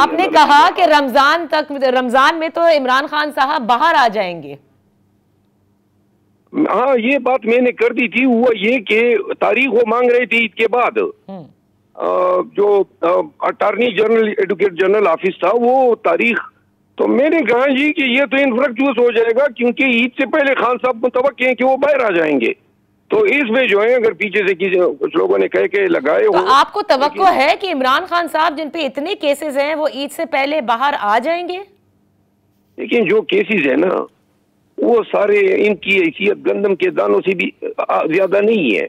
آپ نے کہا کہ رمضان میں تو عمران خان صاحب باہر آ جائیں گے. ہاں یہ بات میں نے کر دی تھی. ہوا یہ کہ تاریخ وہ مانگ رہے تھے عید کے بعد. جو attorney general advocate general office تھا وہ تاریخ، تو میں نے کہا جی کہ یہ تو انفریکچوس ہو جائے گا کیونکہ عید سے پہلے خان صاحب متوقع ہیں کہ وہ باہر آ جائیں گے. تو اس میں جو ہے اگر پیچھے سے کچھ لوگوں نے کہہ کے لگائے ہو. آپ کو توقع ہے کہ عمران خان صاحب جن پہ اتنے کیسز ہیں وہ عید سے پہلے باہر آ جائیں گے؟ لیکن جو کیسز ہیں نا وہ سارے ان کی حیثیت گندم کے دانوں سے بھی زیادہ نہیں ہے.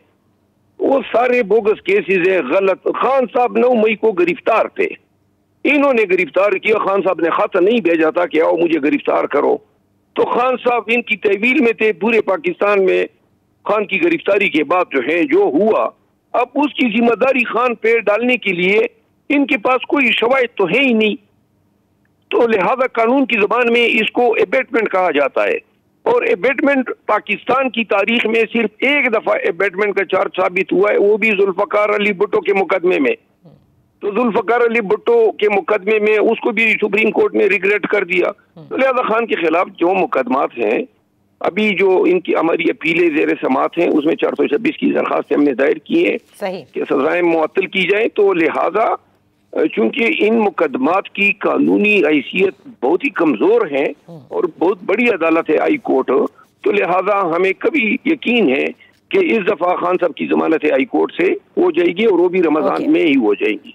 وہ سارے بوگس کیسز ہیں، غلط. خان صاحب 9 مئی کو گرفتار تھے، انہوں نے گرفتار کیا. خان صاحب نے خط نہیں بھیجا تھا کہ آؤ مجھے گرفتار کرو. تو خان صاحب ان کی تحویل میں تھے. پورے پاکستان میں خان کی گرفتاری کے بعد جو ہوا، اب اس کی ذمہ داری خان پہ ڈالنے کے لیے ان کے پاس کوئی شواہد تو ہے ہی نہیں. تو لہذا قانون کی زبان میں اس کو ایبیٹمنٹ کہا جاتا ہے. اور ایبیٹمنٹ پاکستان کی تاریخ میں صرف ایک دفعہ ایبیٹمنٹ کا چارج ثابت ہوا ہے، وہ بھی ذوالفقار علی بھٹو کے مقدمے میں. تو ذوالفقار علی بھٹو کے مقدمے میں اس کو بھی سپریم کورٹ نے ریگریٹ کر دیا. تو لہذا خان کے خلاف جو مقدمات ہیں، ابھی جو ان کی ہماری اپیلیں زیر سماعت ہیں، اس میں 426 کی درخواستیں ہم نے دائر کی ہیں کہ سزائیں معطل کی جائیں. تو لہذا چونکہ ان مقدمات کی قانونی حیثیت بہت ہی کمزور ہے اور بہت بڑی عدالت ہے ہائی کورٹ، تو لہذا ہمیں کبھی یقین ہے کہ اس دفعہ خان صاحب کی ضمانت ہائی کورٹ سے ہو جائے گی اور وہ بھی رمضان میں ہی ہو جائے گی.